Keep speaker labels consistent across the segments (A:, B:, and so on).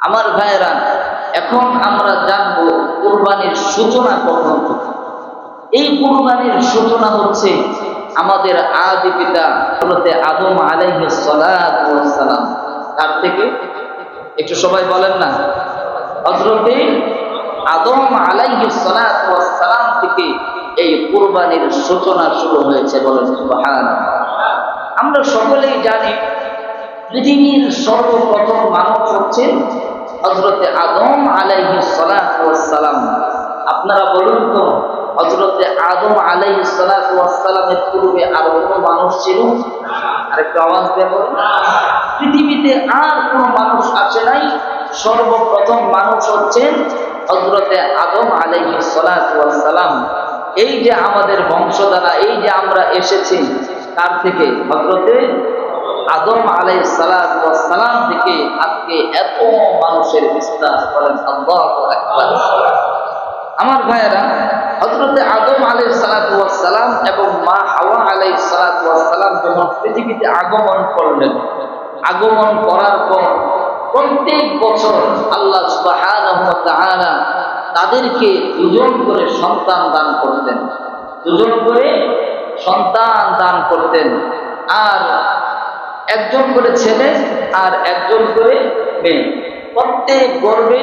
A: আমার ভাইয়েরা, এখন আমরা জানবো কুরবানির সূচনা কখন থেকে। এই কুরবানির সূচনা হচ্ছে আমাদের আদি পিতা হযরত আদম আলাইহিস সালাতু ওয়াস সালাম। তার থেকে একটু সবাই বলেন না, হযরত আদম আলাইহিস সালাতু ওয়াস সালাম থেকে এই কুরবানির সূচনা শুরু হয়েছে। বলেন সুবহানাল্লাহ। আমরা সকলেই জানি পৃথিবীর সর্বপ্রথম মানুষ হচ্ছেন হযরত আদম আলাইহিস সালাতু ওয়াস সালাম। আপনারা বলুন তো, হযরত আদম আলাইহিস সালাতু ওয়াস সালামের পূর্বে আর কোনো মানুষ ছিল? আরেকটু আওয়াজ দিয়ে বলুন। পৃথিবীতে আর কোনো মানুষ আসে নাই। সর্বপ্রথম মানুষ হচ্ছেন হযরত আদম আলাইহিস সালাতু ওয়াস সালাম। এই যে আমাদের বংশধারা, এই যে আমরা এসেছি, তার থেকে হযরত আদম আলাইহিস সালাতু ওয়াস সালাম থেকে আজকে এত মানুষের বিস্তার। বলেন আল্লাহু আকবার। আমার ভাইয়েরা, হযরত আদম আলাইহিস সালাতু ওয়াস সালাম এবং মা হাওয়া আলাইহিস সালাতু ওয়াস সালাম যখন পৃথিবীতে আগমন করলেন, আগমন করার পর প্রত্যেক বছর আল্লাহ সুবহানাহু ওয়া তাআলা তাদেরকে দুজন করে সন্তান দান করতেন, দুজন করে সন্তান দান করতেন। আর একজন করে ছেলে আর একজন করে মেয়ে। প্রত্যেক গর্ভে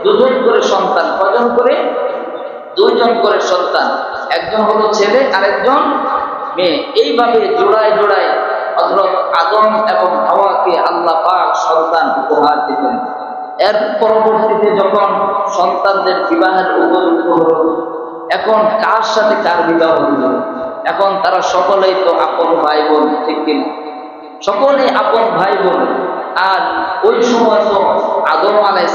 A: দুজন করে সন্তান। কজন করে? দুইজন করে সন্তান। একজন হলো ছেলে আর একজন মেয়ে। এইভাবে জোড়ায় জোড়ায় হযরত আদম এবং হাওয়াকে আল্লাহ পাক সন্তান উপহার দিতেন। এর পরবর্তীতে যখন সন্তানদের বিবাহের উপযুক্ত হল, এখন কার সাথে কার বিবাহ হল? এখন তারা সকলেই তো আপন ভাই বোন, ঠিক কিনা? সকলেই আপন ভাই বোন। আর ওই সময় তো আদম আলাইহিস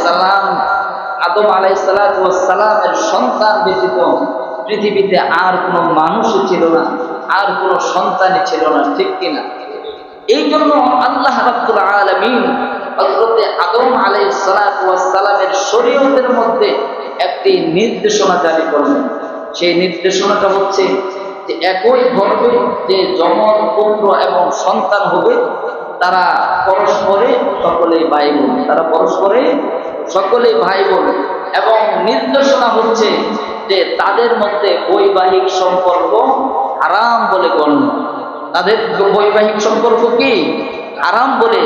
A: সালামের সন্তান ব্যতীত পৃথিবীতে আর কোনো মানুষই ছিল না, আর কোনো সন্তানই ছিল না, ঠিক কিনা? এই জন্য আল্লাহ রাব্বুল আলামিন হযরত আদম আলাইহিস সালামের শরীয়তের মধ্যে একটি নির্দেশনা জারি করলেন। সেই নির্দেশনাটা হচ্ছে যে একই গর্ভে যে যমজ পুত্র এবং সন্তান হবে, তারা পরস্পরে সকলেই ভাই বোন, তারা পরস্পরে সকলেই ভাই বোন। এবং নির্দেশনা হচ্ছে যে তাদের মধ্যে বৈবাহিক সম্পর্ক হারাম বলে গণ্য। তাদের বৈবাহিক সম্পর্ক কি? হারাম বলে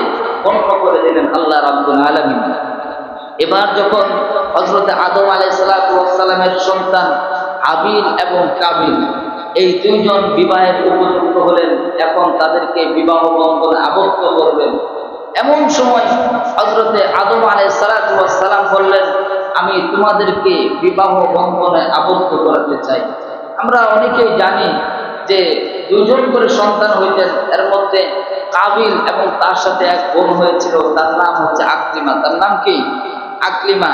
A: গণ্য করে দিলেন আল্লাহ রাব্বুল আলামিন। এবার যখন হযরত আদম আলাইহিস সালামের সন্তান হাবিল এবং কাবিল, এই দুইজন বিবাহের উপযুক্ত হলেন, এখন তাদেরকে বিবাহ বন্ধনে আবদ্ধ করবেন। এমন সময় হযরত আদম আলাইহিস সালাম বললেন, আমি তোমাদেরকে বিবাহ বন্ধনে আবদ্ধ করতে চাই। আমরা অনেকেই জানি যে দুজন করে সন্তান হইতেন। এর মধ্যে কাবিল এবং তার সাথে এক বোন হয়েছিল, তার নাম হচ্ছে আকলিমা। তার নাম কি? আকলিমা।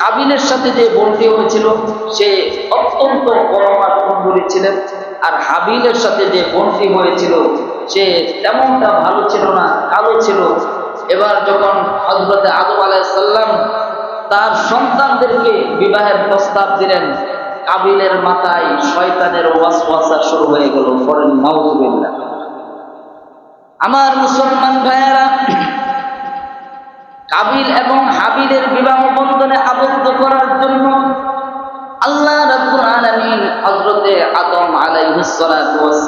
A: কাবিলের সাথে যে বোনটি হয়েছিল সে অত্যন্ত পরমা সুন্দরী ছিলেন। আর হাবিলের সাথে যে বোনটি হয়েছিল সে তেমনটা ভালো ছিল না, কালো ছিল। এবার যখন হযরত আদম আলাইহিস সালাম তার সন্তানদেরকে বিবাহের প্রস্তাব দিলেন, কাবিলের মাথায় শয়তানের ওয়াসওয়াসা শুরু হয়ে গেল। বলেন নাউযুবিল্লাহ। আমার মুসলমান ভাইয়েরা, কাবিল এবং হাবিলের বিবাহ বন্ধনে আবদ্ধ করার জন্য আল্লাহ রাব্বুল আলামিন হযরত আদম আলাইহিস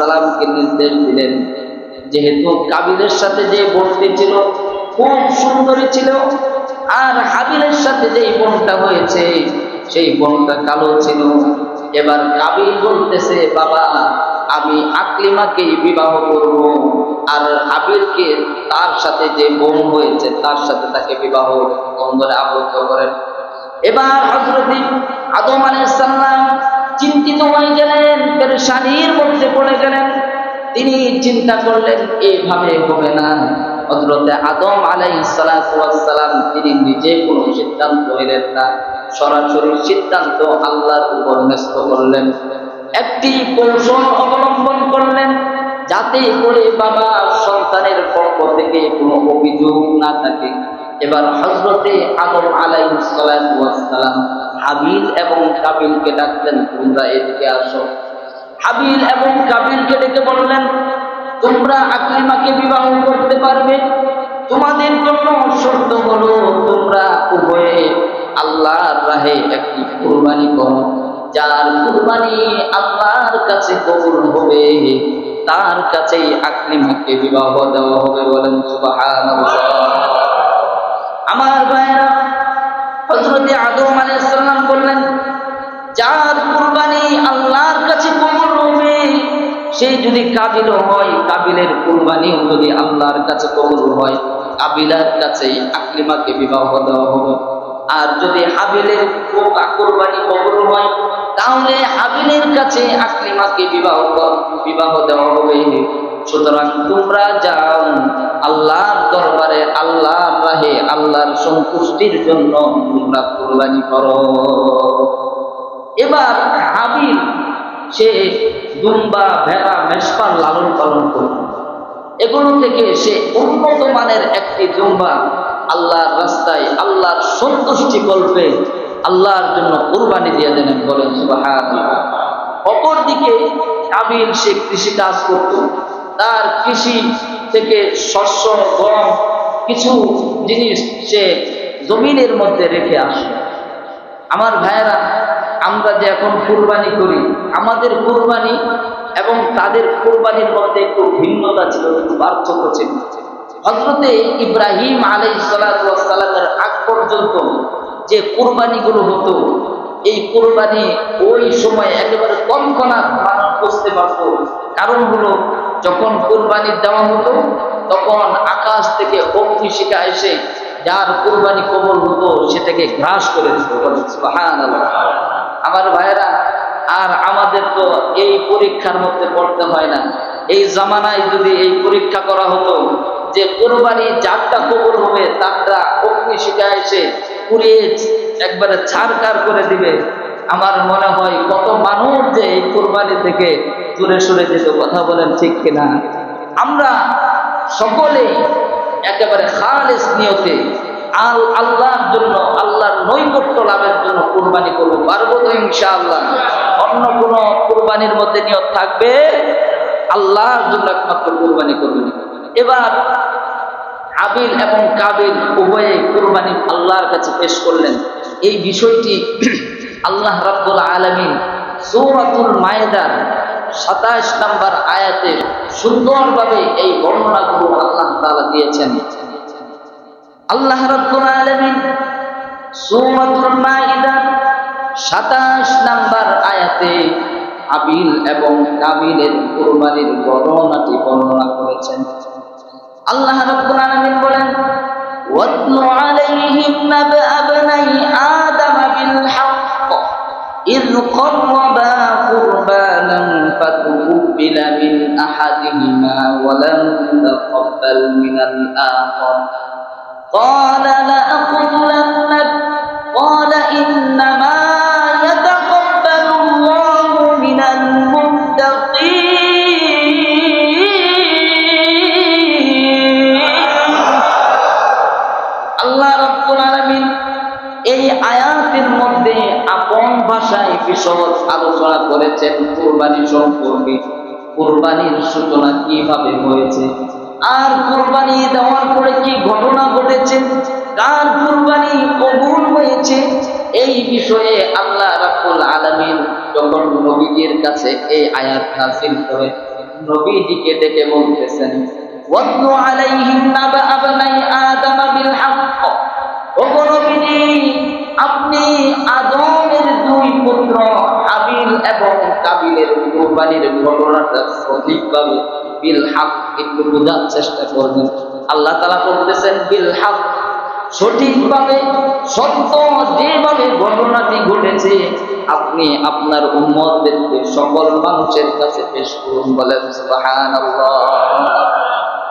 A: সালামকে নির্দেশ দিলেন, যেহেতু কাবিলের সাথে যে বোনটি ছিল খুব সুন্দরী ছিল, আর হাবিলের সাথে যেই বোনটা হয়েছে সেই বোনটা কালো ছিল। এবার কাবিল বলতেছে, বাবা আমি আকলিমাকে বিবাহ করব, আর হাবিলকে তার সাথে যে বোন হয়েছে তার সাথে তাকে বিবাহ বন্ধনে আবদ্ধ করেন। এবার হযরত আদম আলাইহিস সালাম চিন্তিত হয়ে গেলেন, পেরেশানির মধ্যে পড়ে গেলেন। তিনি চিন্তা করলেন এইভাবে হবে না। হযরত আদম আলাইহিস সালাম তিনি নিজে কোনো সিদ্ধান্ত নিলেন না, সরাসরি সিদ্ধান্ত আল্লাহর উপর ন্যস্ত করলেন। একটি কৌশল অবলম্বন করলেন যাতে করে বাবা সন্তানের পক্ষ থেকে কোনো অভিযোগ না থাকে। এবার হযরতে আদম আলাইহিস সালাম হাবিল এবং কাবিলকে ডাকলেন, তোমরা এদিকে আসো। হাবিল এবং কাবিলকে ডেকে বললেন, তোমরা আকলিমাকে বিবাহ করতে পারবে, তোমাদের জন্য শর্ত হলো তোমরা উভয়ে আল্লাহর রাহে একটি কুরবানি করো, যার কুরবানি আল্লাহর কাছে কবুল হবে তার কাছেই আকলিমাকে বিবাহ দেওয়া হবে। বলেন সুবহানাল্লাহ। আমার ভাইরা, হযরত আদম আলাইহিস সালাম বললেন, যার কুরবানি আল্লাহর কাছে কবুল হবে সে যদি কাবিল হয়, কাবিলের কুরবানিও যদি আল্লাহর কাছে কবুল হয়, কাবিলার কাছে আকলিমাকে বিবাহ দেওয়া হবে। আর যদি হাবিলের কুরবানি কবুল হয় তাহলে হাবিলের কাছে আকলিমাকে বিবাহ দেওয়া হবে। সুতরাং তোমরা যাও আল্লাহর দরবারে, আল্লাহর রাহে, আল্লাহর সন্তুষ্টির জন্য তোমরা কুরবানি করো। এবার হাবিল সে দুম্বা, ভেড়া, মেষপাল লালন পালন করল। এগুলো থেকে সে উন্নত মানের একটি দুম্বা আল্লাহর রাস্তায়, আল্লাহর সন্তুষ্টি কল্পে আল্লাহর জন্য কুরবানি দিয়ে দেন। বলেন সুবহানাল্লাহ। অপরদিকে কাবিল সে কৃষি কাজ করত, তার কৃষি থেকে শস্য, গম, কিছু জিনিস সে জমিনের মধ্যে রেখে আসে। আমার ভাইয়েরা, আমরা যে এখন কুরবানি করি, আমাদের কুরবানি এবং তাদের কুরবানির মধ্যে একটু ভিন্নতা ছিল, একটু পার্থক্য ছিল। হযরতে ইব্রাহিম আলাইহিস সালাতু ওয়াস সালামের আগ পর্যন্ত যে কুরবানিগুলো হতো, এই কুরবানি ওই সময় একেবারে তৎক্ষণাৎ মানুষ বুঝতে পারত। কারণ হলো, যখন কুরবানি দেওয়া হতো তখন আকাশ থেকে অগ্নিশিখা এসে যার কুরবানি কবুল হতো সেটাকে গ্রাস করে দিত। সুবহানাল্লাহ। আমার ভাইয়েরা, আর আমাদের তো এই পরীক্ষার মধ্যে পড়তে হয় না। এই জামানায় যদি এই পরীক্ষা করা হতো যে কুরবানি যারটা কবুল হবে তারটা অগ্নিশিখা এসে পুড়িয়ে একবারে ছারকার করে দিবে, আমার মনে হয় কত মানুষ যে এই কুরবানি থেকে দূরে সরে যেত। কথা বলেন ঠিক কিনা? আমরা সকলেই একেবারে খালেস নিয়তে আল্লাহর জন্য, আল্লাহর নৈকট্য লাভের জন্য কুরবানি করবো। পারবো তো ইনশাআল্লাহ? অন্য কোন কুরবানির মধ্যে নিয়ত থাকবে? আল্লাহর জন্য একমাত্র কুরবানি করবেন। এবার হাবিল এবং কাবিল উভয়ে কুরবানি আল্লাহর কাছে পেশ করলেন। এই বিষয়টি আল্লাহ রাব্বুল আলামিন সূরাতুল মায়েদার 27 নম্বর আয়াতে সুন্দরভাবে এই বর্ণনাগুলো আল্লাহ তাআলা দিয়েছেন। আল্লাহ রাব্বুল আলামিন সূরাতুল মায়েদার 27 নম্বর আয়াতে হাবিল এবং কাবিলের কুরবানির বর্ণনাটি বর্ণনা করেছেন। আল্লাহ রাব্বুল আলামিন বলেন, ওয়াতলু আলাইহিম নাবআ বনাই আদম বিল হক ইয قربا قربانا فتقبل من أحدهما ولم يتقبل من الآخر قال لأقتلنك قال إنما يتقبل الله من المتقين। আল্লাহ রাব্বুল আলামিন এই আয়াতের মধ্যে আপন ভাষায় বিশদ আলোচনা করেছেন কুরবানি সম্পর্কে। কুরবানির সূচনা কিভাবে হয়েছে, আর কুরবানি দেওয়ার পরে কি ঘটনা ঘটেছে, কার কুরবানি কবুল হয়েছে, এই বিষয়ে আল্লাহ রাব্বুল আলামিন যখন নবীজির কাছে এই আয়াত নাযিল করে নবীজিকে ডেকে বলতেছেন, ওয়াতলু আলাইহিম নাবআ বনাই আদম বিল হক। ওগো নবীজি, আপনি আদমের দুই পুত্র হাবিল এবং কাবিলের কুরবানির ঘটনাটা সঠিকভাবে বিল হক একটু বোঝার চেষ্টা করবেন। আল্লাহ তাআলা বলতেছেন বিল হক, সঠিকভাবে, সত্য যেভাবে ঘটনাটি ঘটেছে আপনি আপনার উম্মতদেরকে, সকল মানুষের কাছে পেশ করুন। বলেন সুবহানাল্লাহ।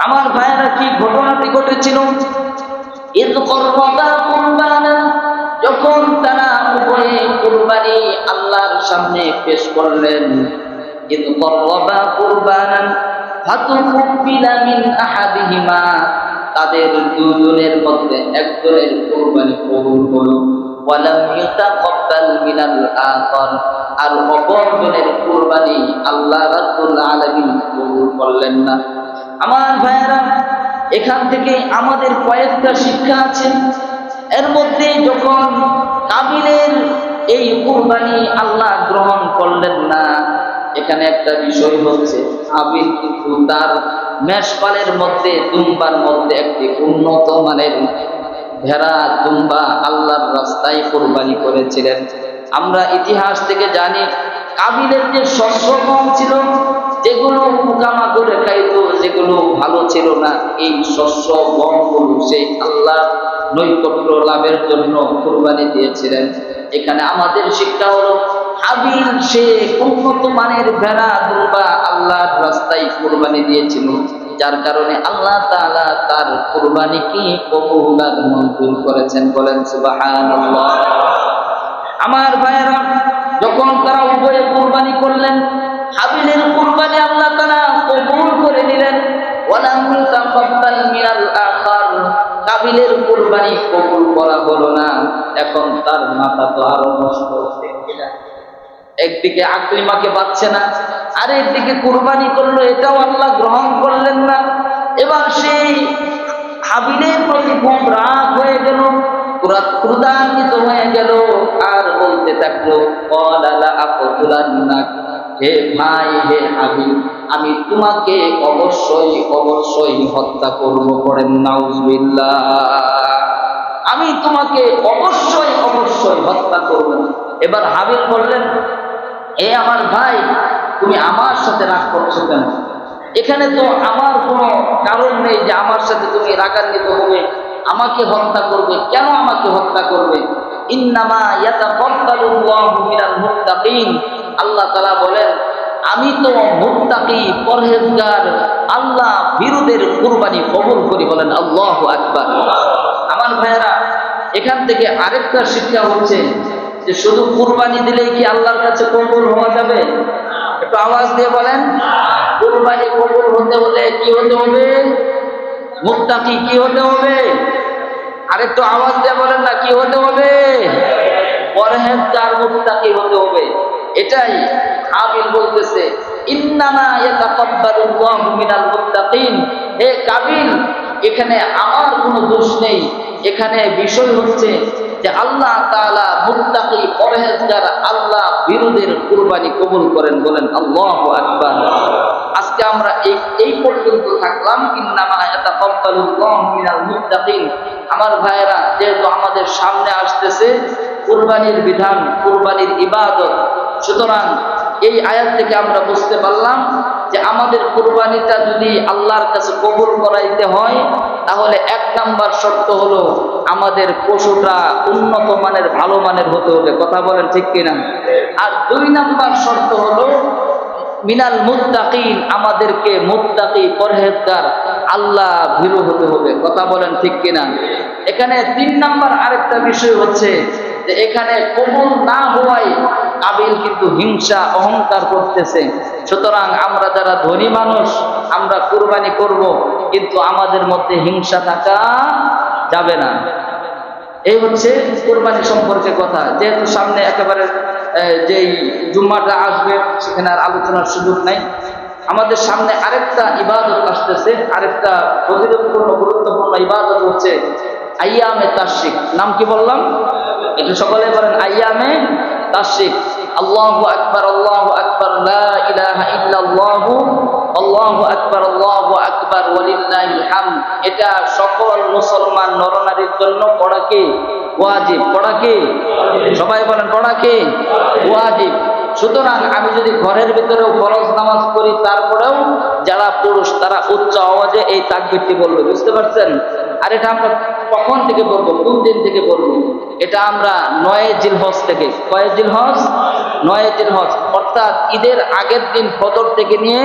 A: আমার ভাইয়েরা, কি ঘটনাটি ঘটেছিল? ইয قربا قربانا, যখন তারা উভয়ে কুরবানি আল্লাহর সামনে পেশ করলেন, ইয قربا قربانا ফাতুকুবিলা মিন আহাদিহিমা, তাদের দুজনের মধ্যে একজনের কুরবানি কবুল হলো, ওয়ালাম ইতাকাব্বাল মিনাল আখার, আর অপরজনের কুরবানি আল্লাহ রাব্বুল আলামিন কবুল করলেন না। আমার ভাইয়েরা, এখান থেকে আমাদের কয়েকটা শিক্ষা আছে। এর মধ্যে যখন কাবিলের এই কুরবানি আল্লাহ গ্রহণ করলেন না, এখানে একটা বিষয় হচ্ছে কাবিল কিন্তু তার মেষপালের মধ্যে, দুম্বার মধ্যে একটি উন্নত মানের ভেড়া দুম্বা আল্লাহর রাস্তায় কুরবানি করেছিলেন। আমরা ইতিহাস থেকে জানি কাবিলের যে শস্য গম ছিল, যেগুলো পোকামাকড়ে খাইতো, যেগুলো ভালো ছিল না, এই শস্য গমগুলো সেই আল্লাহ নৈকট্য লাভের জন্য কুরবানি দিয়েছিলেন। এখানে আমাদের শিক্ষা হলো হাবিল সে উন্নত মানের ভেড়া দুম্বা আল্লাহর রাস্তায় কুরবানি দিয়েছিল, যার কারণে আল্লাহ তাআলা তার কুরবানিকে কবুল আর মঞ্জুর করেছেন। বলেন সুবহানাল্লাহ। আমার ভাইয়েরা, যখন তারা উভয়ে কুরবানি করলেন, হাবিলের কুরবানি আল্লাহ তাআলা কবুল করে নিলেন। ওয়ালাম তাকাব্বাল মিনাল আখার, কাবিলের কুরবানি কবুল করা হলো না। এখন তার মাথা তো আরো নষ্ট হচ্ছে কিনা, একদিকে আকলিমাকে পাচ্ছে না, আর একদিকে কুরবানি করলো, এটাও আল্লাহ গ্রহণ করলেন না। এবার সেই হাবিলের প্রতি খুব রাগ হয়ে গেল, ক্রোধান্বিত হয়ে গেল, আর বলতে থাকলো, ক্বালা আকুতুলান্নাক, হে ভাই, হে হাবিল, আমি তোমাকে অবশ্যই অবশ্যই হত্যা করব। করেন নাউজুবিল্লাহ। আমি তোমাকে অবশ্যই অবশ্যই হত্যা করব। এবার হাবিল বললেন, এ আমার ভাই, তুমি আমার সাথে রাগ করছো কেন? এখানে তো আমার কোনো কারণ নেই যে আমার সাথে তুমি রাগান্বিত হবে, আমাকে হত্যা করবে। কেন আমাকে হত্যা করবে? ইন্নামা ইয়াতাকাব্বালুল্লাহু মিনাল মুত্তাকিন, আল্লাহ তাআলা বলেন, আমি তো মুত্তাকি, পরহেজগার, আল্লাহ ভীরুদের কুরবানি কবুল করি। বলেন আল্লাহু আকবার। আমার ভাইয়েরা, এখান থেকে আরেকটা শিক্ষা হচ্ছে যে শুধু কুরবানি দিলেই কি আল্লাহর কাছে কবুল হওয়া যাবে? একটু আওয়াজ দিয়ে বলেন। কুরবানি কবুল হতে হলে কি হতে হবে? মুত্তাকি কি হতে হবে? আরেকটু আওয়াজ দিয়ে বলেন না, কি হতে হবে? পরহেজগার, মুত্তাকি হতে হবে। এটাই কাবিল বলতেছে, ইন্নামা ইয়াতাকাব্বালুল্লাহু মিনাল মুত্তাকিন। হে কাবিল, এখানে আমার কোনো দোষ নেই। এখানে বিষয় হচ্ছে যে আল্লাহ তাআলা মুত্তাকি, পরহেজগার, আল্লাহ ভীরুদের কুরবানি কবুল করেন। বলেন আল্লাহু আকবার। আজকে আমরা এই পর্যন্ত থাকলাম, ইন্নামা ইয়াতাকাব্বালুল্লাহু মিনাল মুত্তাকিন। আমার ভাইয়েরা, যেহেতু আমাদের সামনে আসতেছে কুরবানির বিধান, কুরবানির ইবাদত, সুতরাং এই আয়াত থেকে আমরা বুঝতে পারলাম যে আমাদের কুরবানিটা যদি আল্লাহর কাছে কবুল করাইতে হয়, তাহলে 1 নাম্বার শর্ত হলো আমাদের পশুটা উন্নত মানের, ভালো মানের হতে হবে। কথা বলেন ঠিক কিনা? আর 2 নাম্বার শর্ত হলো মিনাল মুত্তাকিন, আমাদেরকে মুত্তাকি, পরহেজগার, আল্লাহ ভীরু হতে হবে। কথা বলেন ঠিক কিনা? এখানে 3 নাম্বার আরেকটা বিষয় হচ্ছে যে এখানে কবুল না হওয়ায় কাবিল কিন্তু হিংসা, অহংকার করতেছে। সুতরাং আমরা যারা ধনী মানুষ, আমরা কুরবানি করব, কিন্তু আমাদের মধ্যে হিংসা থাকা যাবে না। এই হচ্ছে কুরবানি সম্পর্কে কথা। যেহেতু সামনে একেবারে যেই জুম্মাটা আসবে, সেখানে আর আলোচনার সুযোগ নাই। আমাদের সামনে আরেকটা ইবাদত আসতেছে, আরেকটা ফজিলতপূর্ণ, গুরুত্বপূর্ণ ইবাদত হচ্ছে আইয়ামে তাশরিক। নাম কি বললাম? একটু সকলে বলেন, আইয়ামে তাশরিক। আল্লাহু আকবার, আল্লাহু আকবার, লা ইলাহা ইল্লাল্লাহু, আল্লাহু আকবার, আল্লাহু আকবার, ওয়ালিল্লাহিল হামদ। এটা সকল মুসলমান নরনারীর জন্য পড়া কি? ওয়াজিব। পড়া কি? সবাই বলেন, পড়া কি? ওয়াজিব। সুতরাং আমি যদি ঘরের ভিতরেও ফরজ নামাজ পড়ি, তারপরেও যারা পুরুষ তারা উচ্চ আওয়াজে এই তাকবীরটি বলবে। বুঝতে পারছেন? আর এটা আমরা কখন থেকে বলবো? কোন দিন থেকে বলবো? এটা আমরা 9 জিলহজ থেকে। কয় জিলহজ? 9 জিলহজ, অর্থাৎ ঈদের আগের দিন ফজর থেকে নিয়ে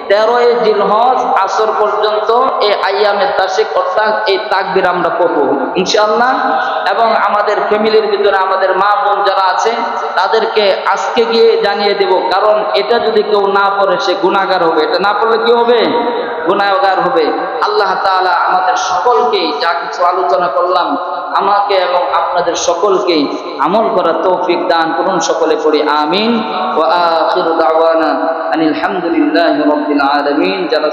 A: 13 জিলহজ আসর পর্যন্ত এই আইয়ামে তাশরিক, অর্থাৎ এই তাকবীর আমরা পড়বো ইনশাআল্লাহ। এবং আমাদের ফ্যামিলির ভিতরে আমাদের মা বোন যারা আছে তাদেরকে আজকে গিয়ে জানিয়ে দেব, কারণ এটা যদি কেউ না পড়ে সে গুনাহগার হবে। এটা না পড়লে কি হবে? গুনাহগার হবে। আল্লাহ তাআলা আমাদের সকলকে যা কিছু আলোচনা করলাম, আমাকে এবং আপনাদের সকলকে আমল করার তৌফিক দান করুন। সকলে পড়ি আমিন। ওয়া আখিরু দাওয়ানা আনিল হামদুলিল্লাহি রাব্বিল আলামিন। যারা